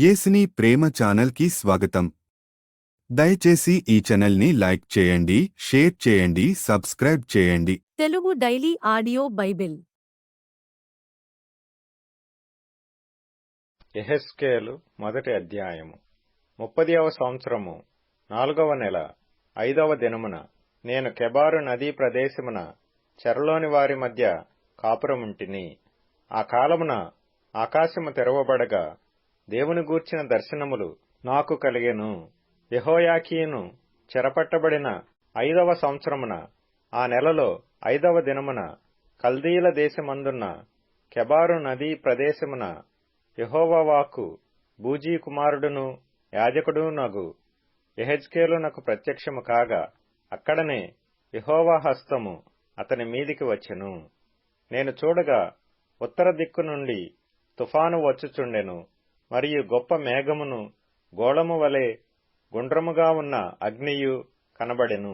యేసుని ప్రేమ ఛానల్ కి స్వాగతం. దయచేసి ఈ ఛానల్ ని లైక్ చేయండి, షేర్ చేయండి, సబ్స్క్రైబ్ చేయండి. తెలుగు డైలీ ఆడియో బైబిల్ యెహెజ్కేలు మొదటి అధ్యాయము. 30వ సంవత్సరము 4వ నెల 5వ దినమున నేను కెబారు నదీ ప్రదేశమున చెరలోని వారి మధ్య కాపురముంటిని. ఆ కాలమున ఆకాశము తెరవబడగా దేవుని గూర్చిన దర్శనములు నాకు కలిగెను. యెహోయాకీను చెరపట్టబడిన 5వ సంవత్సరమున ఆ నెలలో 5వ దినమున కల్దీల దేశమందున్న కెబారు నదీ ప్రదేశమున యెహోవా వాక్కు బూజీ కుమారుడును యాజకుడునగు యెహెజ్కేలునకు ప్రత్యక్షము కాగా అక్కడనే యెహోవా హస్తము అతని మీదికి వచ్చెను. నేను చూడగా ఉత్తర దిక్కు నుండి తుఫాను వచ్చుచుండెను, మరియు గొప్ప మేఘమును గోళము వలె గుండ్రముగా ఉన్న అగ్నియు కనబడెను.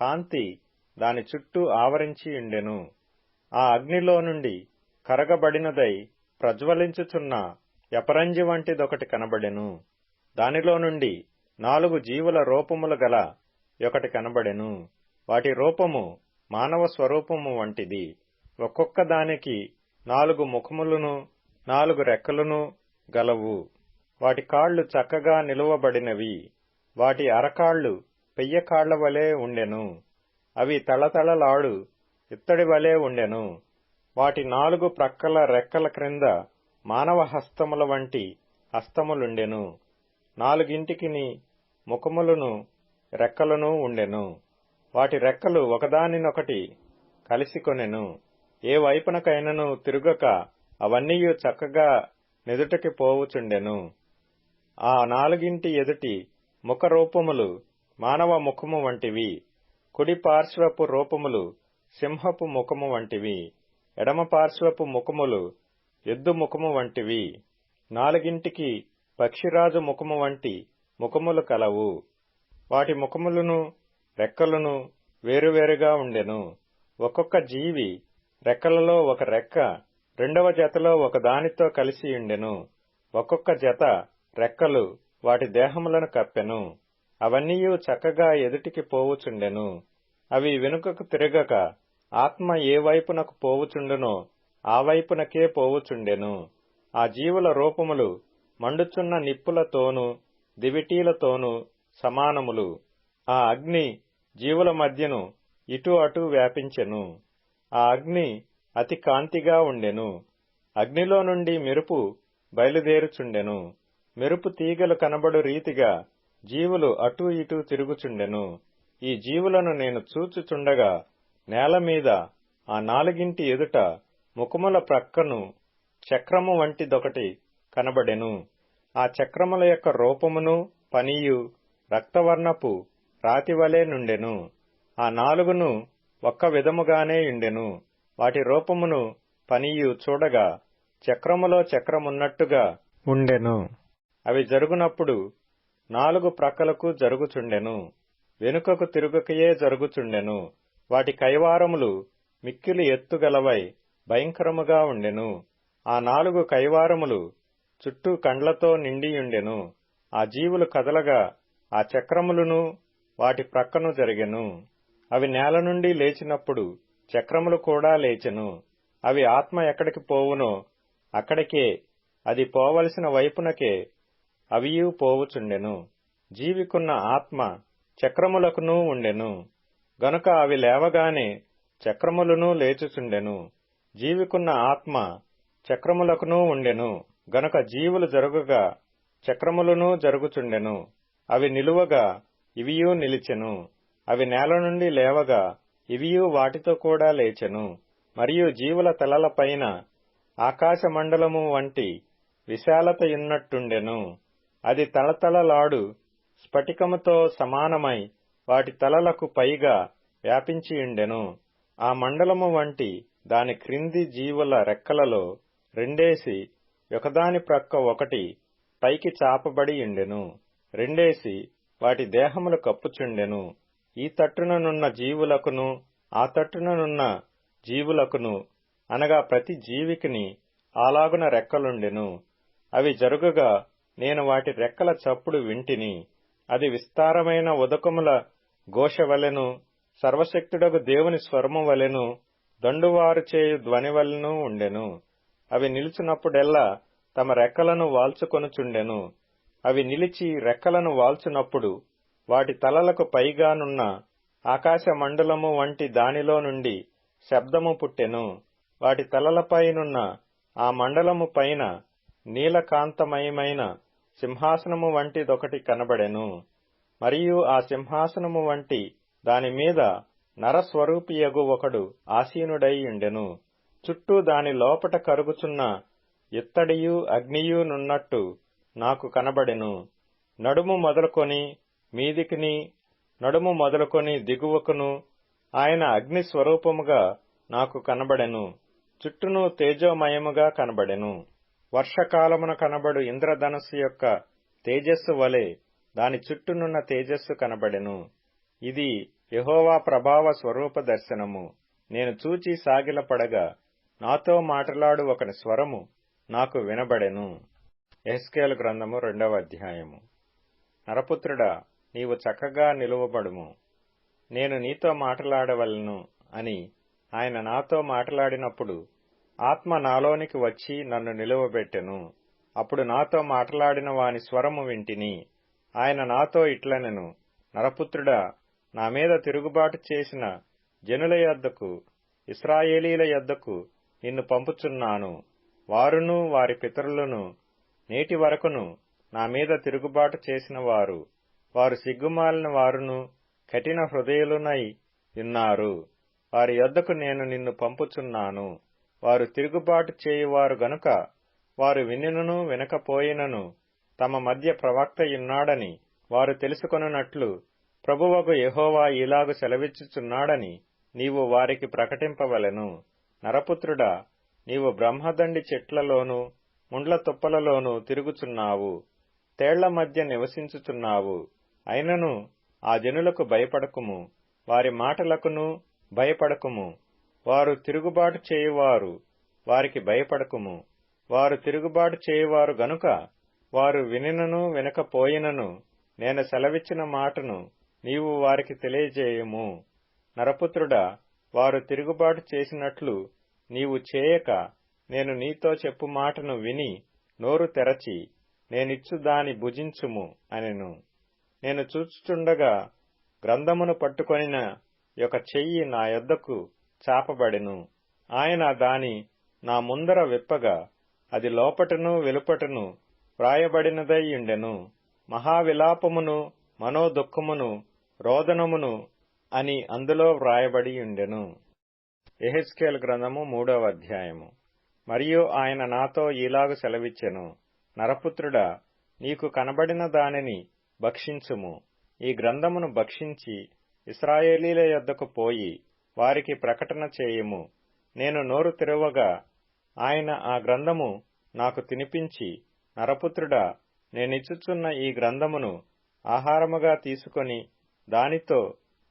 కాంతి దాని చుట్టూ ఆవరించియుండెను. ఆ అగ్నిలో నుండి కరగబడినదై ప్రజ్వలించుచున్న యపరంజి వంటిదొకటి కనబడెను. దానిలో నుండి 4 జీవుల రూపములు గల ఒకటి కనబడెను. వాటి రూపము మానవ స్వరూపము వంటిది. ఒక్కొక్క దానికి 4 ముఖములును 4 రెక్కలును గలవు. వాటి కాళ్ళు చక్కగా నిలువబడినవి. వాటి అరకాళ్ళు పెయ్య కాళ్ల వలె ఉండెను. అవి తళతళలాడు ఇత్తడి వలె ఉండెను. వాటి 4 ప్రక్కల రెక్కల క్రింద మానవ హస్తముల వంటి హస్తములుండెను. 4గింటికిని ముఖములను రెక్కలను ఉండెను. వాటి రెక్కలు ఒకదానినొకటి కలిసికొనెను. ఏ వైపునకైనను తిరుగక అవన్నీయు చక్కగా నెదుటకి పోవుచుండెను. ఆ 4గింటి ఎదుటి ముఖ రూపములు మానవ ముఖము వంటివి. కుడి పార్శ్వపు రూపములు సింహపు ముఖము వంటివి. ఎడమ పార్శ్వపు ముఖములు ఎద్దు ముఖము వంటివి. 4గింటికి పక్షిరాజు ముఖము వంటి ముఖములు కలవు. వాటి ముఖములను రెక్కలను వేరువేరుగా ఉండెను. ఒక్కొక్క జీవి రెక్కలలో ఒక రెక్క రెండవ జతలో ఒకదానితో కలిసియుండెను. ఒక్కొక్క జత రెక్కలు వాటి దేహములను కప్పెను. అవన్నీయు చక్కగా ఎదుటికి పోవుచుండెను. అవి వెనుకకు తిరగక ఆత్మ ఏ వైపునకు పోవుచుండునో ఆ వైపునకే పోవుచుండెను. ఆ జీవుల రూపములు మండుచున్న నిప్పులతోనూ దివిటీలతోనూ సమానములు. ఆ అగ్ని జీవుల మధ్యను ఇటు అటు వ్యాపించెను. ఆ అగ్ని అతి కాంతిగా ఉండెను. అగ్నిలో నుండి మెరుపు బయలుదేరుచుండెను. మెరుపు తీగలు కనబడు రీతిగా జీవులు అటూ ఇటూ తిరుగుచుండెను. ఈ జీవులను నేను చూచుచుండగా నేల మీద ఆ 4గింటి ఎదుట ముఖముల ప్రక్కను చక్రము వంటిదొకటి కనబడెను. ఆ చక్రముల యొక్క రూపమును పనియు రక్తవర్ణపు రాతివలే నుండెను. ఆ 4 ఒక్క విధముగానే ఉండెను. వాటి రూపమును పనియు చూడగా చక్రములో చక్రమున్నట్టుగా ఉండెను. అవి జరుగునప్పుడు 4 ప్రక్కలకు జరుగుచుండెను. వెనుకకు తిరుగుకయే జరుగుచుండెను. వాటి కైవారములు మిక్కిలి ఎత్తుగలవై భయంకరముగా ఉండెను. ఆ 4 కైవారములు చుట్టూ కండ్లతో నిండియుండెను. ఆ జీవులు కదలగా ఆ చక్రములను వాటి ప్రక్కను జరిగెను. అవి నేల నుండి లేచినప్పుడు చక్రములు కూడా లేచెను. అవి ఆత్మ ఎక్కడికి పోవునో అక్కడికే, అది పోవలసిన వైపునకే అవియూ పోవుచుండెను. జీవికున్న ఆత్మ చక్రములకునూ ఉండెను. గనుక అవి లేవగానే చక్రములను లేచుచుండెను. జీవికున్న ఆత్మ చక్రములకునూ ఉండెను. గనుక జీవులు జరుగుగా చక్రములను జరుగుచుండెను. అవి నిలువగా ఇవియూ నిలిచెను. అవి నేల నుండి లేవగా ఇవియూ వాటితో కూడా లేచెను. మరియు జీవుల తలలపైన ఆకాశమండలము వంటి విశాలతయున్నట్టుండెను. అది తళతళలాడు స్ఫటికముతో సమానమై వాటి తలలకు పైగా వ్యాపించియుండెను. ఆ మండలము వంటి దాని క్రింది జీవుల రెక్కలలో రెండేసి ఒకదాని ప్రక్క ఒకటి పైకి చాపబడియుండెను. రెండేసి వాటి దేహములు కప్పుచుండెను. ఈ తట్టుననున్న జీవులకును ఆ తట్టుననున్న జీవులకును అనగా ప్రతి జీవికిని అలాగున రెక్కలుండెను. అవి జరుగుగా నేను వాటి రెక్కల చప్పుడు వింటిని. అది విస్తారమైన ఉదకముల ఘోష వలెను, సర్వశక్తుడగు దేవుని స్వరము వలెను, దండువారు చేయు ధ్వని వలెను ఉండెను. అవి నిలుచున్నప్పుడెల్లా తమ రెక్కలను వాల్చుకొనుచుండెను. అవి నిలిచి రెక్కలను వాల్చునప్పుడు వాటి తలలకు పైగానున్న ఆకాశ మండలము వంటి దానిలో నుండి శబ్దము పుట్టెను. వాటి తలలపైనున్న ఆ మండలము పైన నీలకాంతమయమైన సింహాసనము వంటిదొకటి కనబడెను. మరియు ఆ సింహాసనము వంటి దానిమీద నరస్వరూపియగు ఒకడు ఆసీనుడై ఉండెను. చుట్టూ దాని లోపట కరుగుచున్న ఇత్తడియు అగ్నియు నున్నట్టు నాకు కనబడెను. నడుము మొదలుకొని మీదికిని, నడుము మొదలుకొని దిగువకును ఆయన అగ్ని స్వరూపముగా నాకు కనబడెను. చుట్టూను తేజోమయముగా కనబడెను. వర్షకాలమున కనబడు ఇంద్రధనస్సు యొక్క తేజస్సు వలె దాని చుట్టూనున్న తేజస్సు కనబడెను. ఇది యెహోవా ప్రభావ స్వరూప దర్శనము. నేను చూచి సాగిలపడగా నాతో మాటలాడు ఒకని స్వరము నాకు వినబడెను. యెహెజ్కేలు గ్రంథము 2వ అధ్యాయము. నరపుత్రుడా, నీవు చక్కగా నిలువబడుము, నేను నీతో మాటలాడవలను అని ఆయన నాతో మాటలాడినప్పుడు ఆత్మ నాలోనికి వచ్చి నన్ను నిలువబెట్టెను. అప్పుడు నాతో మాటలాడిన వాని స్వరము వింటిని. ఆయన నాతో ఇట్లనెను, నరపుత్రుడా, నా మీద తిరుగుబాటు చేసిన జనుల యొద్దకు, ఇశ్రాయేలీల యొద్దకు నిన్ను పంపుచున్నాను. వారును వారి పితరులను నేటి వరకును నా మీద తిరుగుబాటు చేసిన వారు. వారు సిగ్గుమాలిన వారును కఠిన హృదయులునై ఉన్నారు. వారి యొద్దకు నేను నిన్ను పంపుచున్నాను. వారు తిరుగుబాటు చేయువారు గనుక వారు వినినను వినకపోయినను తమ మధ్య ప్రవక్తయున్నాడని వారు తెలుసుకొనున్నట్లు ప్రభువగు యెహోవా ఇలాగు సెలవిచ్చుచున్నాడని నీవు వారికి ప్రకటింపవలెను. నరపుత్రుడా, నీవు బ్రహ్మదండి చెట్లలోనూ ముండ్ల తుప్పలలోనూ తిరుగుచున్నావు, తేళ్ల మధ్య నివసించుచున్నావు. అయినను ఆ జనులకు భయపడకుము, వారి మాటలకును భయపడకుము. వారు తిరుగుబాటు చేయువారు, వారికి భయపడకుము. వారు తిరుగుబాటు చేయువారు గనుక వారు వినినను వినకపోయినను నేను సెలవిచ్చిన మాటను నీవు వారికి తెలియజేయుము. నరపుత్రుడా, వారు తిరుగుబాటు చేసినట్లు నీవు చేయక నేను నీతో చెప్పు మాటను విని నోరు తెరచి నేనిచ్చు దాని భుజించుము అనెను. నేను చూచుచుండగా గ్రంథమును పట్టుకొనిన ఒక చెయ్యి నా యొద్దకు చాపబడెను. ఆయన దాని నా ముందర విప్పగా అది లోపటను వెలుపటను వ్రాయబడినదై ఉండెను. మహావిలాపమును మనోదుఃఖమును రోదనమును అని అందులో వ్రాయబడి ఉండెను. యెహెజ్కేలు గ్రంథము 3వ అధ్యాయము. మరియు ఆయన నాతో ఈలాగు సెలవిచ్చెను, నరపుత్రుడా, నీకు కనబడిన దానిని భక్షించుము. ఈ గ్రంథమును భక్షించి ఇశ్రాయేలీల యొద్దకు పోయి వారికి ప్రకటన చేయుము. నేను నోరు తెరవగా ఆయన ఆ గ్రంథము నాకు తినిపించి, నరపుత్రుడా, నేనిచ్చుచున్న ఈ గ్రంథమును ఆహారముగా తీసుకొని దానితో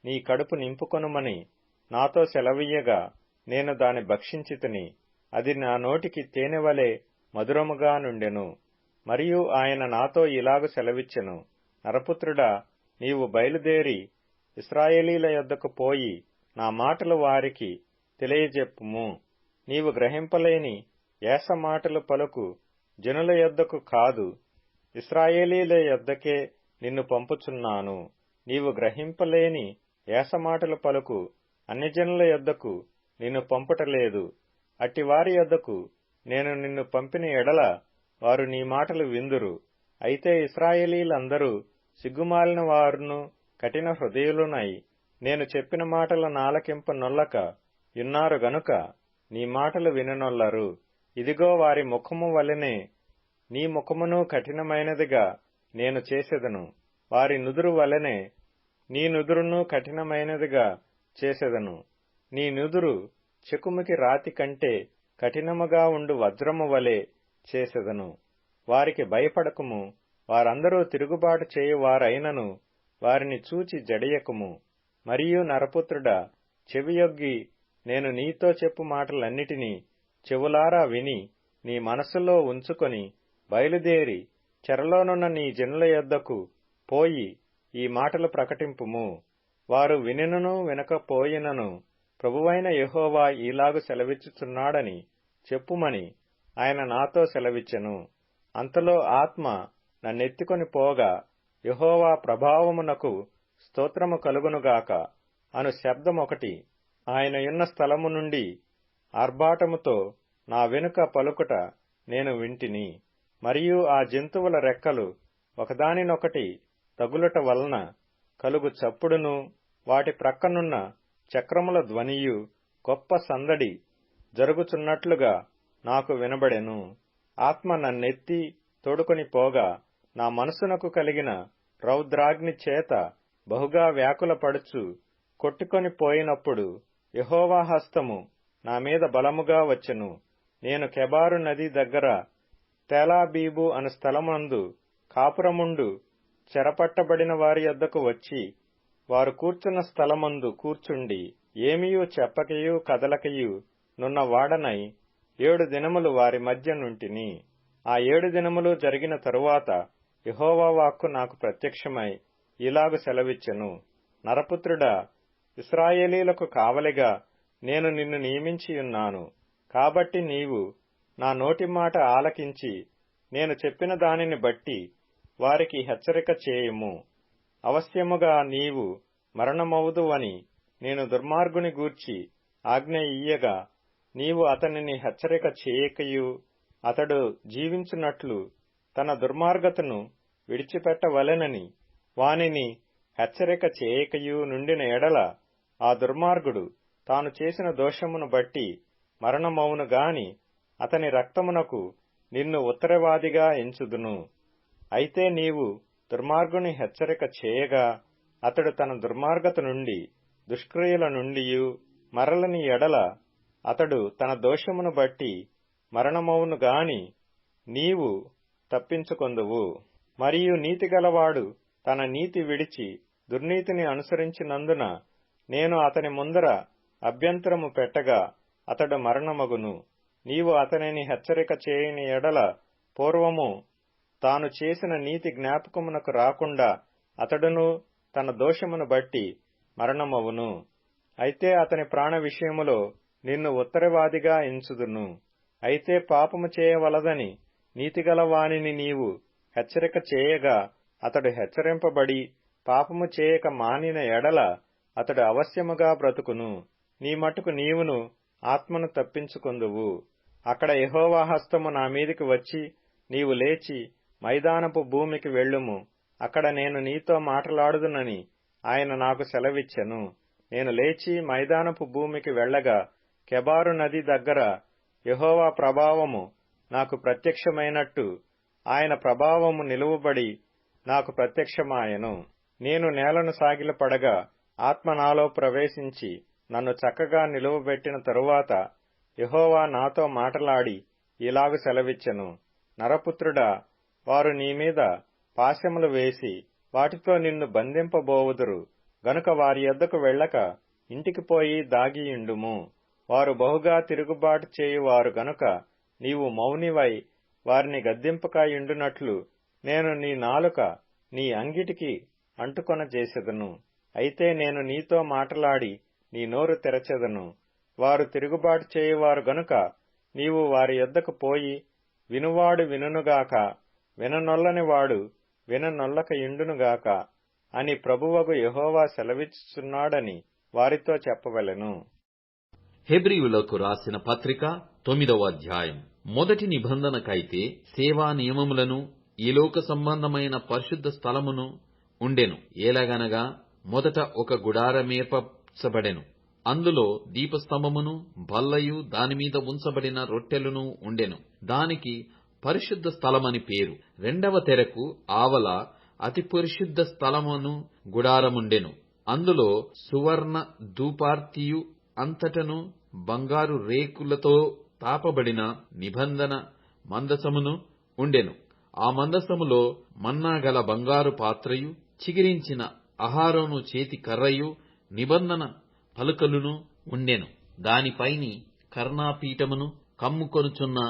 నీ కడుపు నింపుకొనుమని నాతో సెలవీయగా నేను దాని భక్షించితిని. అది నా నోటికి తేనెవలే మధురముగా నుండెను. మరియు ఆయన నాతో ఇలాగు సెలవిచ్చెను, నరపుత్రుడా, నీవు బయలుదేరి ఇశ్రాయేలీల యొద్దకు పోయి నా మాటలు వారికి తెలియజెప్పుము. నీవు గ్రహింపలేని ఏస మాటలు పలుకు జనుల యొద్దకు కాదు, ఇశ్రాయేలీల యొద్దకే నిన్ను పంపుచున్నాను. నీవు గ్రహింపలేని ఏస మాటలు పలుకు అన్యజనుల యొద్దకు నిన్ను పంపుటలేదు. అట్టివారి యొద్దకు నేను నిన్ను పంపిన ఎడల వారు నీ మాటలు విందురు. అయితే ఇశ్రాయేలీలందరూ సిగ్గుమాలిన వారును కఠిన హృదయులునై నేను చెప్పిన మాటల నాలకింప నొల్లక యున్నారు గనుక నీ మాటలు విననొల్లరు. ఇదిగో వారి ముఖము వలెనే నీ ముఖమును కఠినమైనదిగా నేను చేసెదను. వారి నుదురు వలెనే నీ నుదురును కఠినమైనదిగా చేసెదను. నీ నుదురు చెకుముకి రాతి కంటే కఠినముగా ఉండు వజ్రము వలె చేసెదను. వారికి భయపడకుము. వారందరూ తిరుగుబాటు చేయువారైనను వారిని చూచి జడియకుము. మరియు నరపుత్రుడా, చెవియొగ్గి నేను నీతో చెప్పు మాటలన్నిటినీ చెవులారా విని నీ మనస్సులో ఉంచుకొని బయలుదేరి చెరలోనున్న నీ జనుల యొద్దకు పోయి ఈ మాటలు ప్రకటింపుము. వారు వినినను వినకపోయినను ప్రభువైన యెహోవా ఈలాగు సెలవిచ్చుచున్నాడని చెప్పుమని ఆయన నాతో సెలవిచ్చెను. అంతలో ఆత్మ నన్నెత్తుకొని పోగా యెహోవా ప్రభావమునకు స్తోత్రము కలుగునుగాక అను శబ్దమొకటి ఆయనయున్న స్థలము నుండి ఆర్భాటముతో నా వెనుక పలుకుట నేను వింటిని. మరియు ఆ జంతువుల రెక్కలు ఒకదానినొకటి తగులుట వలన కలుగు చప్పుడును, వాటి ప్రక్కనున్న చక్రముల ధ్వనియు గొప్ప సందడి జరుగుచున్నట్లుగా నాకు వినబడెను. ఆత్మ నన్నెత్తి తోడుకొని పోగా నా మనసునకు కలిగిన రౌద్రాగ్ని చేత బహుగా వ్యాకులపడుచు కొట్టుకొని పోయినప్పుడు యెహోవా హస్తము నా మీద బలముగా వచ్చెను. నేను కెబారు నది దగ్గర తేలాబీబు అను స్థలమందు కాపురముండు చెరపట్టబడిన వారి యొద్దకు వచ్చి వారు కూర్చున్న స్థలమందు కూర్చుండి ఏమియూ చెప్పకయు కదలకయు నున్న వాడనై 7 దినములు వారి మధ్య నుంటిని. ఆ 7 దినములు జరిగిన తరువాత యెహోవా వాక్కు నాకు ప్రత్యక్షమై ఇలాగు సెలవిచ్చెను. నరపుత్రుడా, ఇశ్రాయేలీలకు కావలిగా నేను నిన్ను నియమించియున్నాను. కాబట్టి నీవు నా నోటి మాట ఆలకించి నేను చెప్పిన దానిని బట్టి వారికి హెచ్చరిక చేయుము. అవశ్యముగా నీవు మరణమవుదువని నేను దుర్మార్గుని గూర్చి ఆజ్ఞ ఇయ్యగా నీవు అతనిని హెచ్చరిక చేయకయు అతడు జీవించున్నట్లు తన దుర్మార్గతను విడిచిపెట్టవలెనని వానిని హెచ్చరిక చేయకయు నుండిన ఎడల ఆ దుర్మార్గుడు తాను చేసిన దోషమును బట్టి మరణమవును గాని అతని రక్తమునకు నిన్ను ఉత్తరవాదిగా ఎంచుదును. అయితే నీవు దుర్మార్గుని హెచ్చరిక చేయగా అతడు తన దుర్మార్గత నుండి దుష్క్రియల నుండియు మరలని ఎడల అతడు తన దోషమును బట్టి మరణమవును గాని నీవు తప్పించుకొందువు. మరియు నీతిగలవాడు తన నీతి విడిచి దుర్నీతిని అనుసరించినందున నేను అతని ముందర అభ్యంతరము పెట్టగా అతడు మరణమగును. నీవు అతనిని హెచ్చరిక చేయని ఎడల పూర్వము తాను చేసిన నీతి జ్ఞాపకమునకు రాకుండా అతడును తన దోషమును బట్టి మరణమవును. అయితే అతని ప్రాణ విషయములో నిన్ను ఉత్తరవాదిగా ఎంచుదును. అయితే పాపము చేయవలదని నీతిగల వానిని నీవు హెచ్చరిక చేయగా అతడు హెచ్చరింపబడి పాపము చేయక మానిన ఎడల అతడు అవశ్యముగా బ్రతుకును. నీ మట్టుకు నీవును ఆత్మను తప్పించుకొందువు. అక్కడ యెహోవా హస్తము నా మీదికి వచ్చి నీవు లేచి మైదానపు భూమికి వెళ్ళుము, అక్కడ నేను నీతో మాటలాడుదునని ఆయన నాకు సెలవిచ్చెను. నేను లేచి మైదానపు భూమికి వెళ్ళగా కెబారు నది దగ్గర యెహోవా ప్రభావము నాకు ప్రత్యక్షమైనట్టు ఆయన ప్రభావము నిలువబడి నాకు ప్రత్యక్షమాయెను. నేను నేలను సాగిలపడగా ఆత్మ నాలో ప్రవేశించి నన్ను చక్కగా నిలువబెట్టిన తరువాత యెహోవా నాతో మాటలాడి ఇలాగు సెలవిచ్చెను. నరపుత్రుడా, వారు నీమీద పాశములు వేసి వాటితో నిన్ను బంధింపబోవుదురు గనుక వారి యొద్దకు వెళ్ళక ఇంటికి పోయి దాగియుండుము. వారు బహుగా తిరుగుబాటు చేయువారు గనుక నీవు మౌనివై వారిని గద్దింపకయుండునట్లు నేను నీ నాలుక నీ అంగిటికి అంటుకొనజేసెదను. అయితే నేను నీతో మాటలాడి నీ నోరు తెరచెదను. వారు తిరుగుబాటు చేయువారు గనుక నీవు వారి యొద్దకు పోయి వినువాడు వినుగాక, విననొల్లని వాడు విననొల్లకయుండునుగాక అని ప్రభువగు యెహోవా సెలవిచ్చుచున్నాడని వారితో చెప్పవలెను. హెబ్రీయులకు రాసిన పత్రిక 9వ అధ్యాయం. మొదటి నిబంధనకైతే సేవా నియమములను ఈ లోక సంబంధమైన పరిశుద్ధ స్థలమును ఉండెను. ఏలగనగా మొదట ఒక గుడారమేర్పరచబడెను. అందులో దీపస్తంభమును బల్లయు దానిమీద ఉంచబడిన రొట్టెలును ఉండెను. దానికి పరిశుద్ధ స్థలమని పేరు. రెండవ తెరకు ఆవల అతి పరిశుద్ధ స్థలమును గుడారముండెను. అందులో సువర్ణ ధూపార్తియు అంతటను బంగారు రేకులతో తాపబడిన నిబంధన మందసమును ఉండెను. ఆ మందసములో మన్నాగల బంగారు పాత్రయు చిగిరించిన అహారోను చేతి కర్రయు నిబంధన పలుకలును ఉండెను. దానిపైని కర్ణాపీఠమును కమ్ముకొనుచున్న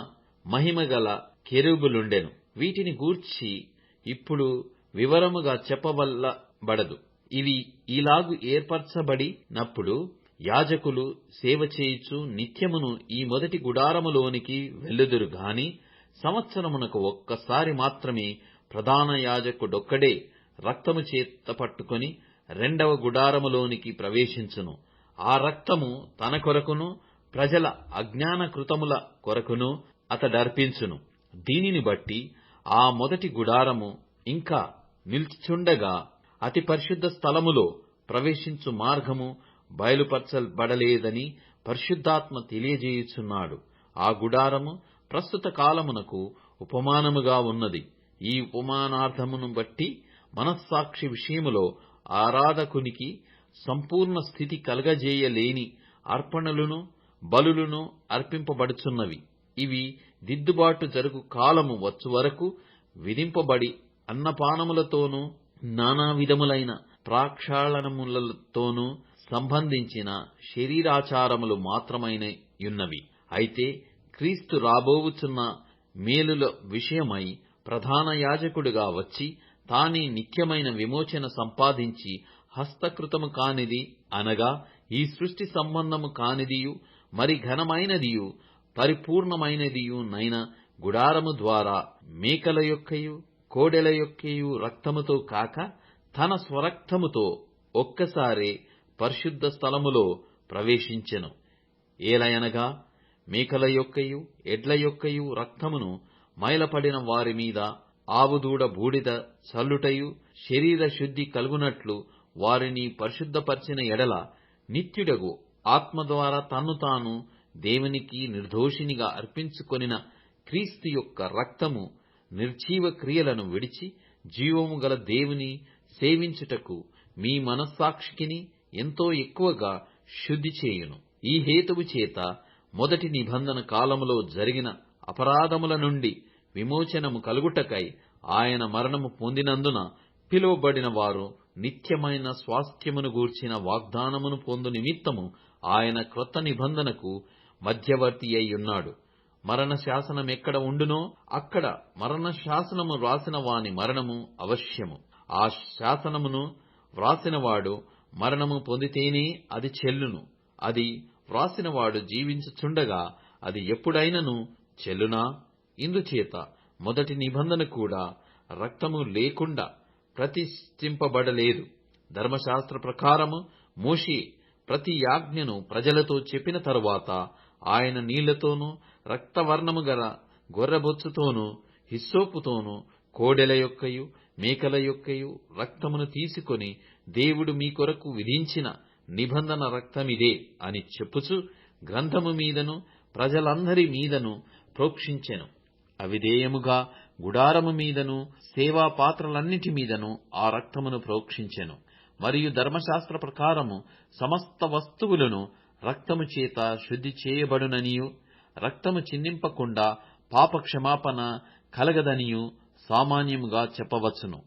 మహిమగల కెరూబులుండెను. వీటిని గూర్చి ఇప్పుడు వివరముగా చెప్పవల్లబడదు. ఇవి ఈలాగు ఏర్పరచబడినప్పుడు యాజకులు సేవ చేయుచు నిత్యమును ఈ మొదటి గుడారములోనికి వెళ్ళుదురు గాని సంవత్సరమునకు ఒక్కసారి మాత్రమే ప్రధాన యాజకుడొక్కడే రక్తము చేత పట్టుకొని రెండవ గుడారములోనికి ప్రవేశించును. ఆ రక్తము తన కొరకును ప్రజల అజ్ఞానకృతముల కొరకును అతడర్పించును. దీనిని బట్టి ఆ మొదటి గుడారము ఇంకా నిల్చుండగా అతి పరిశుద్ధ స్థలములో ప్రవేశించు మార్గము బయలుపరచబడలేదని పరిశుద్ధాత్మ తెలియజేయుచున్నాడు. ఆ గుడారము ప్రస్తుత కాలమునకు ఉపమానముగా ఉన్నది. ఈ ఉపమానార్థమును బట్టి మనస్సాక్షి విషయములో ఆరాధకునికి సంపూర్ణ స్థితి కలగజేయలేని అర్పణలును బలులను అర్పింపబడుచున్నవి. ఇవి దిద్దుబాటు జరుగు కాలము వచ్చు వరకు విధింపబడి అన్నపానములతోనూ నానా విధములైన ప్రాక్షాళనములతోనూ సంబంధించిన శరీరాచారములు మాత్రమైనయున్నవి. అయితే క్రీస్తు రాబోవుచున్న మేలుల విషయమై ప్రధాన యాజకుడుగా వచ్చి తానే నిత్యమైన విమోచన సంపాదించి హస్తకృతము కానిది అనగా ఈ సృష్టి సంబంధము కానిదియు మరి ఘనమైనదియు పరిపూర్ణమైనదియు నైన గుడారము ద్వారా మేకల యొక్కయు కోడెల యొక్కయు రక్తముతో కాక తన స్వరక్తముతో ఒక్కసారే పరిశుద్ధ స్థలములో ప్రవేశించెను. ఏలయనగా మేకల యొక్కయు ఎడ్ల యొక్కయు రక్తమును మైలపడిన వారి మీద ఆవుదూడ బూడిద చల్లుటయు శరీర శుద్ధి కలుగునట్లు వారిని పరిశుద్ధపరిచిన ఎడల నిత్యుడగు ఆత్మ ద్వారా తన్ను తాను దేవునికి నిర్దోషినిగా అర్పించుకొనిన క్రీస్తు యొక్క రక్తము నిర్జీవ క్రియలను విడిచి జీవము గల దేవుని సేవించుటకు మీ మనస్సాక్షికిని ఎంతో ఎక్కువగా శుద్ధి చేయును. ఈ హేతువు చేత మొదటి నిబంధన కాలములో జరిగిన అపరాధముల నుండి విమోచనము కలుగుటకై ఆయన మరణము పొందినందున పిలువబడిన వారు నిత్యమైన స్వాస్థ్యమును గూర్చిన వాగ్దానమును పొందు నిమిత్తము ఆయన క్రొత్త నిబంధనకు మధ్యవర్తి అయ్యున్నాడు. మరణ శాసనం ఎక్కడ ఉండునో అక్కడ మరణ శాసనము వ్రాసిన వాని మరణము అవశ్యము. ఆ శాసనమును వ్రాసినవాడు మరణము పొందితేనే అది చెల్లును. అది వ్రాసినవాడు జీవించుచుండగా అది ఎప్పుడైనను చెల్లునా? ఇందుచేత మొదటి నిబంధన కూడా రక్తము లేకుండా ప్రతిష్ఠింపబడలేదు. ధర్మశాస్త్ర ప్రకారము మోషే ప్రతి యాజ్ఞను ప్రజలతో చెప్పిన తరువాత ఆయన నీళ్లతోనూ రక్తవర్ణము గల గొర్రెబొచ్చుతోనూ హిస్సోపుతోనూ కోడెల యొక్కయు మేకల యొక్కయు రక్తమును తీసుకొని దేవుడు మీ కొరకు విధించిన నిబంధన రక్తమిదే అని చెప్పుచు గ్రంథము మీదను ప్రజలందరి మీదను ప్రోక్షించెను. అవిధేయముగా గుడారము మీదను సేవా పాత్రలన్నిటి మీదను ఆ రక్తమును ప్రోక్షించెను. మరియు ధర్మశాస్త్ర ప్రకారము సమస్త వస్తువులను రక్తము చేత శుద్ధి చేయబడుననియు రక్తము చిందింపకుండా పాపక్షమాపణ కలగదనియు సామాన్యముగా చెప్పవచ్చును.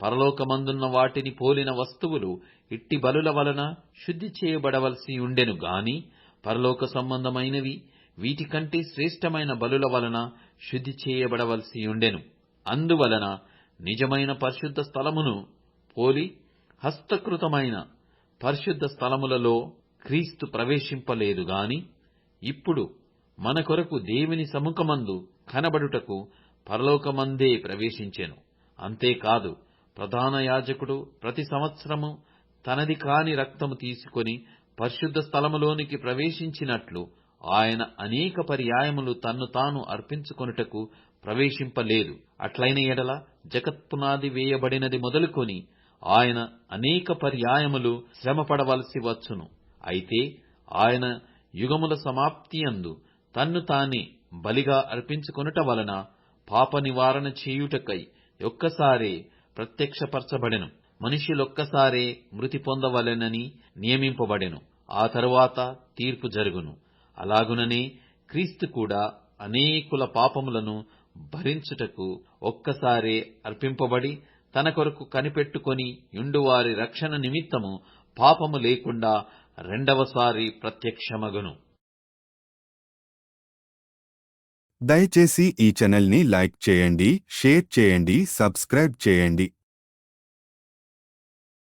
పరలోకమందున్న వాటిని పోలిన వస్తువులు ఇట్టి బలుల వలన శుద్ధి చేయబడవలసి ఉండెను గాని పరలోక సంబంధమైనవి వీటికంటే శ్రేష్టమైన బలుల వలన శుద్ధి చేయబడవలసి ఉండెను. అందువలన నిజమైన పరిశుద్ధ స్థలమును పోలి హస్తకృతమైన పరిశుద్ధ స్థలములలో క్రీస్తు ప్రవేశింపలేదు గాని ఇప్పుడు మన కొరకు దేవుని సముఖమందు కనబడుటకు పరలోకమందే ప్రవేశించెను. అంతేకాదు ప్రధాన యాజకుడు ప్రతి సంవత్సరము తనది కాని రక్తము తీసుకొని పరిశుద్ధ స్థలములోనికి ప్రవేశించినట్లు ఆయన అనేక పర్యాయములు తన్ను తాను అర్పించుకొనుటకు ప్రవేశింపలేదు. అట్లైన ఎడల జగత్పునాది వేయబడినది మొదలుకొని ఆయన అనేక పర్యాయములు శ్రమపడవలసి వచ్చును. అయితే ఆయన యుగముల సమాప్తియందు తన్ను తానే బలిగా అర్పించుకొనుట వలన పాప నివారణ చేయుటకై ఒక్కసారే ప్రత్యక్షపరచబడెను. మనుష్యులొక్కసారే మృతి పొందవలెనని నియమింపబడెను. ఆ తరువాత తీర్పు జరుగును. అలాగుననే క్రీస్తు కూడా అనేకుల పాపములను భరించుటకు ఒక్కసారే అర్పింపబడి తన కొరకు కనిపెట్టుకొని యుండువారి రక్షణ నిమిత్తము పాపము లేకుండా రెండవసారి ప్రత్యక్షమగును. దయచేసి ఈ ఛానల్ని లైక్ చేయండి, షేర్ చేయండి, సబ్స్క్రైబ్ చేయండి.